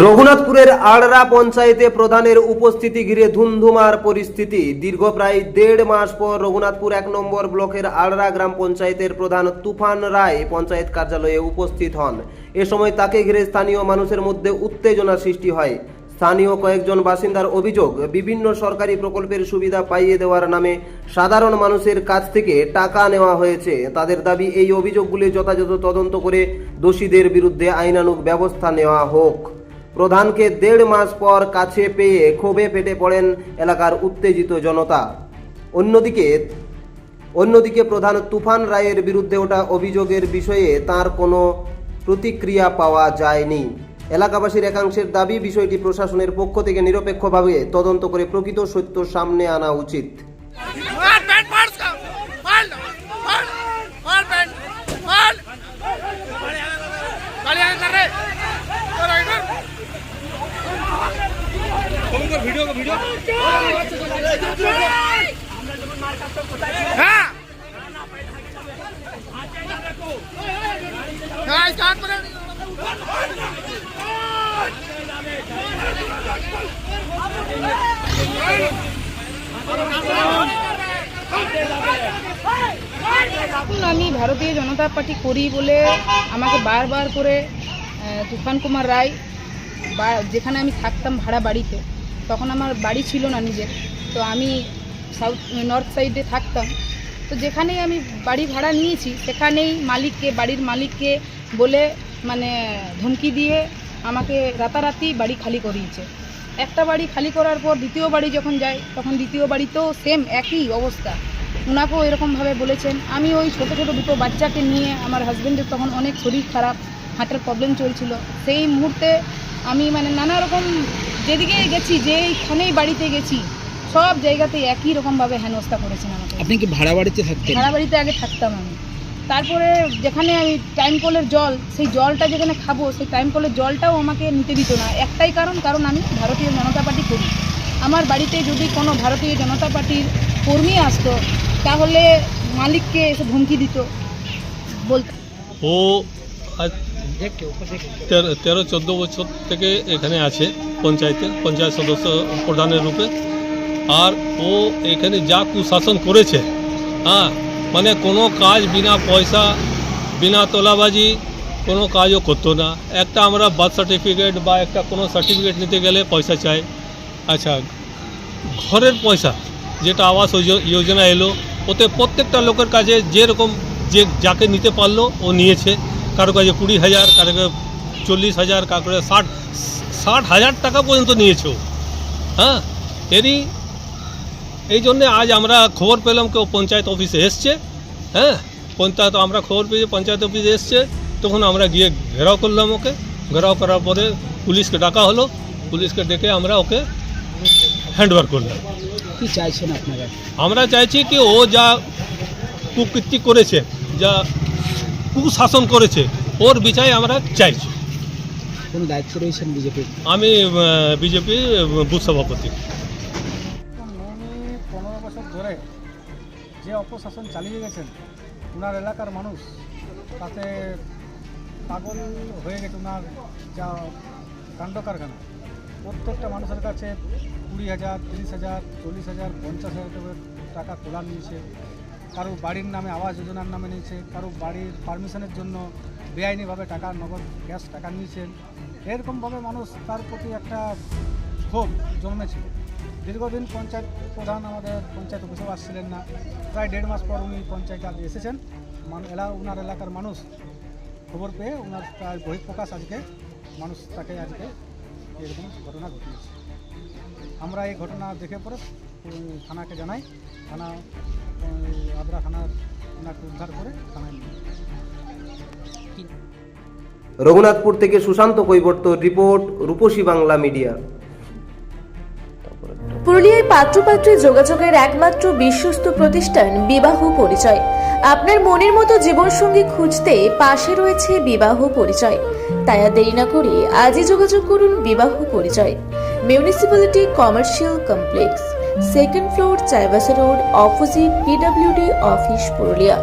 রঘুনাথপুরের আড়রা পঞ্চায়েতে প্রধানের উপস্থিতি ঘিরে ধুমধুমার পরিস্থিতি। দীর্ঘ প্রায় 1.5 মাস পর রঘুনাথপুর 1 নম্বর ব্লকের আড়রা গ্রাম পঞ্চায়েতের প্রধান তুফান রায় পঞ্চায়েত কার্যালয়ে উপস্থিত হন। এ সময় তাকে ঘিরে স্থানীয় মানুষের মধ্যে উত্তেজনা সৃষ্টি হয়। স্থানীয় কয়েকজন বাসিন্দার অভিযোগ, বিভিন্ন সরকারি প্রকল্পের সুবিধা পাইয়ে দেওয়ার নামে সাধারণ মানুষের কাছ থেকে টাকা নেওয়া হয়েছে। তাদের দাবি, এই অভিযোগগুলি যথাযথ তদন্ত করে দোষীদের বিরুদ্ধে আইনানুগ ব্যবস্থা নেওয়া হোক। প্রধানকে 1.5 মাস পর কাছে পেয়ে ক্ষোভে ফেটে পড়েন এলাকার উত্তেজিত জনতা। অন্যদিকে প্রধান তুফান রায়ের বিরুদ্ধে ওঠা অভিযোগের বিষয়ে তার কোনো প্রতিক্রিয়া পাওয়া যায়নি। এলাকাবাসীর একাংশের দাবি, বিষয়টি প্রশাসনের পক্ষ থেকে নিরপেক্ষভাবে তদন্ত করে প্রকৃত সত্য সামনে আনা উচিত। আমি ভারতীয় জনতা পার্টি করি বলে আমাকে বারবার করে তুফান কুমার রায়, বা যেখানে আমি থাকতাম ভাড়া বাড়িতে, তখন আমার বাড়ি ছিল না নিজের, তো আমি নর্থ সাইডে থাকতাম। তো যেখানেই আমি বাড়ি ভাড়া নিয়েছি সেখানেই বাড়ির মালিককে বলে ধমকি দিয়ে আমাকে রাতারাতি বাড়ি খালি করিয়েছে। একটা বাড়ি খালি করার পর দ্বিতীয় বাড়ি যখন যাই, তখন দ্বিতীয় বাড়িতেও সেম একই অবস্থা, ওনাকেও এরকমভাবে বলেছেন। আমি ওই ছোটো ছোটো দুটো বাচ্চাকে নিয়ে, আমার হাজব্যান্ডের তখন অনেক শরীর খারাপ, হার্টের প্রবলেম চলছিল, সেই মুহূর্তে আমি নানা রকম যেদিকেই গেছি, যেইখানেই বাড়িতে গেছি, সব জায়গাতেই একই রকমভাবে হেনস্থা করেছেন আমাকে। আপনি কি ভাড়া বাড়িতে থাকতেন? ভাড়া বাড়িতে আগে থাকতাম আমি। তারপরে যেখানে আমি টাইম কলের জল, সেই জলটা যেখানে খাবো, সেই টাইম কলের জলটাও আমাকে নিতে দিত না। একটাই কারণ আমি ভারতীয় জনতা পার্টি করি। আমার বাড়িতে যদি কোনো ভারতীয় জনতা পার্টির কর্মী আসতো, তাহলে মালিককে এসে ধমকি দিত, বলতো। ও 13-14 বছর থেকে এখানে আছে পঞ্চায়েত সদস্য প্রধানের রূপে। আর ও এখানে যা কুশাসন করেছে, কোনো কাজ বিনা পয়সা, বিনা তোলাবাজি কোনো কাজও করতো না। একটা আমরা বার্থ সার্টিফিকেট বা একটা কোনো সার্টিফিকেট নিতে গেলে পয়সা চাই। আচ্ছা, ঘরের পয়সা যেটা আবাস যোজনা এলো, ওতে প্রত্যেকটা লোকের কাছে যেরকম যাকে নিতে পারলো ও নিয়েছে। কারো কাছে 20,000, কারো কাছে 40,000, কারো কাছে 60,000 টাকা পর্যন্ত নিয়েছে ও। এই জন্যে আজ আমরা খবর পেলাম কেউ পঞ্চায়েত অফিসে এসছে। আমরা খবর পেয়ে পঞ্চায়েত অফিসে এসছে, তখন আমরা গিয়ে ঘেরাও করলাম ওকে। ঘেরাও করার পরে পুলিশকে ডাকা হলো, পুলিশকে ডেকে আমরা ওকে হ্যান্ডওভার করলাম। কি চাইছেন আপনারা? আমরা চাইছি কি ও যা কুকীর্তি করেছে, যা কুশাসন করেছে, ওর বিচার আমরা চাইছি। কোন দায়িত্ব রয়েছেন বিজেপি? আমি বিজেপি বুথ সভাপতি। 15 বছর ধরে যে অপশাসন চালিয়ে গেছেন, ওনার এলাকার মানুষ তাতে পাগল হয়ে গেছে। ওনার যা কাণ্ড কারখানা, প্রত্যেকটা মানুষের কাছে 20,000, 30,000, 40,000, 50,000 টাকা তোলা নিয়েছে। কারো বাড়ির নামে আবাস যোজনার নামে নিয়েছে, কারো বাড়ির পারমিশনের জন্য বেআইনিভাবে টাকা, নগদ ক্যাশ টাকা নিয়েছেন। এরকমভাবে মানুষ তার প্রতি একটা ক্ষোভ জন্মেছিল। দীর্ঘদিন পঞ্চায়েত প্রধান আমাদের পঞ্চায়েত অফিসেও আসছিলেন না। প্রায় 1.5 মাস পর উনি পঞ্চায়েতে আজ এসেছেন। ওনার এলাকার মানুষ খবর পেয়ে ওনার প্রায় বহিঃপ্রকাশ, আজকে মানুষ তাকে আজকে এরকম ঘটনা ঘটিয়েছে। আমরা এই ঘটনা দেখে পরে থানাকে জানাই। থানা আদ্রা থানার ওনাকে উদ্ধার করে থানায় নিয়ে। রঘুনাথপুর থেকে সুশান্ত কৈবর্ত রিপোর্ট, রূপসী বাংলা মিডিয়া। পুরুলিয়ায় পাত্রপাত্রী যোগাযোগের একমাত্র বিশ্বস্ত প্রতিষ্ঠান বিবাহ পরিচয়। আপনার মনের মতো জীবনসঙ্গী খুঁজতে পাশে রয়েছে বিবাহ পরিচয়। তাই আর দেরি না করে আজই যোগাযোগ করুন বিবাহ পরিচয়। Municipality commercial complex, 2nd floor, Chaibasa road, opposite PWD office, Purulia.